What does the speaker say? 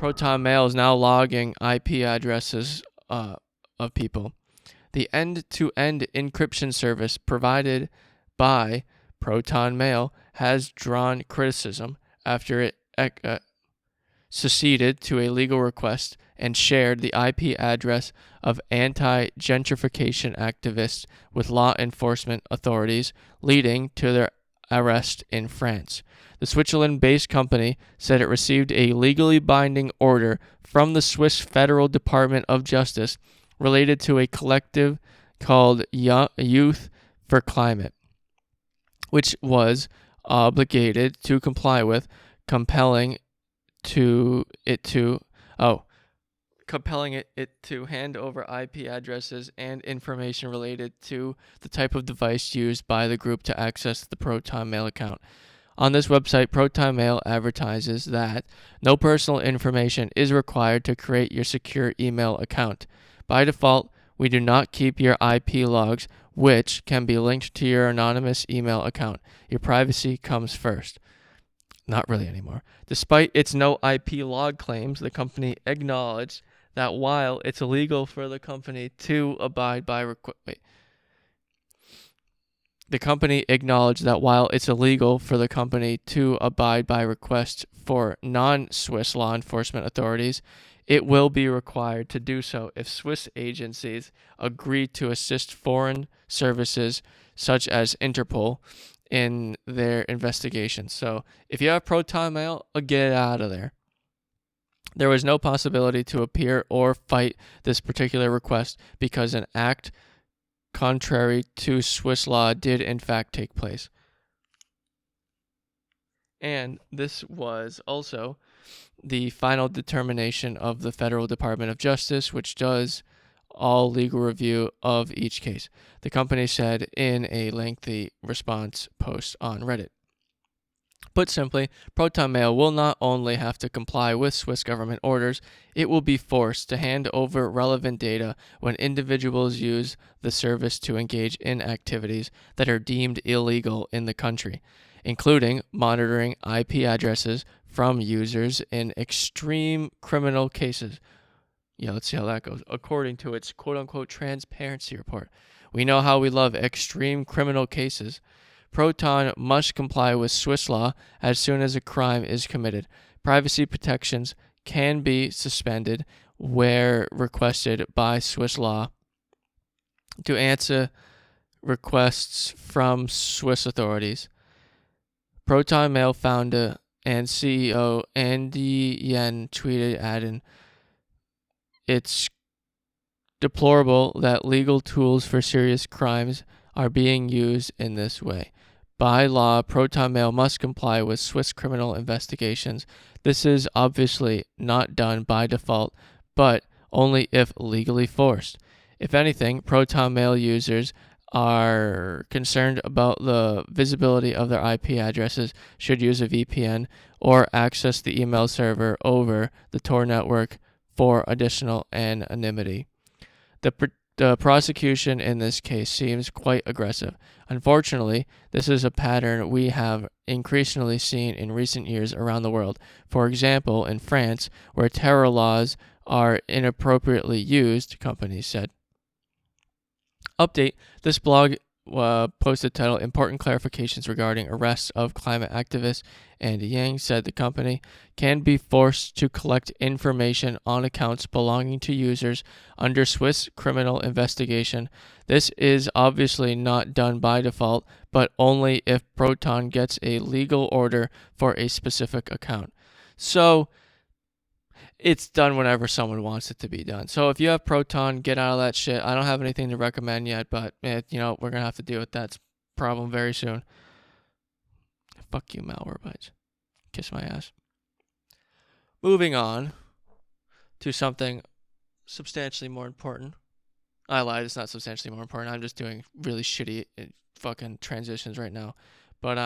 ProtonMail is now logging IP addresses of people. The end-to-end encryption service provided by ProtonMail has drawn criticism after it seceded to a legal request and shared the IP address of anti-gentrification activists with law enforcement authorities, leading to their arrest in France. The Switzerland-based company said it received a legally binding order from the Swiss Federal Department of Justice related to a collective called Youth for Climate, which was obligated to comply with, compelling it to hand over IP addresses and information related to the type of device used by the group to access the ProtonMail account. On this website, ProtonMail advertises that no personal information is required to create your secure email account. By default, we do not keep your IP logs, which can be linked to your anonymous email account. Your privacy comes first. Not really anymore. Despite its no IP log claims, the company acknowledged that while it's illegal for the company to abide by requests for non-Swiss law enforcement authorities, it will be required to do so if Swiss agencies agree to assist foreign services such as Interpol in their investigations. So if you have ProtonMail, get out of there. There was no possibility to appear or fight this particular request because an act contrary to Swiss law did in fact take place. And this was also the final determination of the Federal Department of Justice, which does all legal review of each case, the company said in a lengthy response post on Reddit. Put simply, ProtonMail will not only have to comply with Swiss government orders, it will be forced to hand over relevant data when individuals use the service to engage in activities that are deemed illegal in the country, including monitoring IP addresses from users in extreme criminal cases. Yeah, let's see how that goes. According to its quote-unquote transparency report, we know how we love extreme criminal cases. Proton must comply with Swiss law as soon as a crime is committed. Privacy protections can be suspended where requested by Swiss law to answer requests from Swiss authorities. ProtonMail founder and CEO Andy Yen tweeted adding, "It's deplorable that legal tools for serious crimes are being used in this way. By law, ProtonMail must comply with Swiss criminal investigations. This is obviously not done by default, but only if legally forced. If anything, ProtonMail users are concerned about the visibility of their IP addresses should use a VPN or access the email server over the Tor network for additional anonymity." The prosecution in this case seems quite aggressive. Unfortunately, this is a pattern we have increasingly seen in recent years around the world. For example, in France, where terror laws are inappropriately used, companies said. Update. This blog posted titled "Important Clarifications Regarding Arrests of Climate Activists," and Yang said the company can be forced to collect information on accounts belonging to users under Swiss criminal investigation. This is obviously not done by default, but only if Proton gets a legal order for a specific account. So it's done whenever someone wants it to be done. So if you have Proton, get out of that shit. I don't have anything to recommend yet, but we're going to have to deal with that problem very soon. Fuck you, Malwarebytes. Kiss my ass. Moving on to something substantially more important. I lied, it's not substantially more important. I'm just doing really shitty fucking transitions right now. But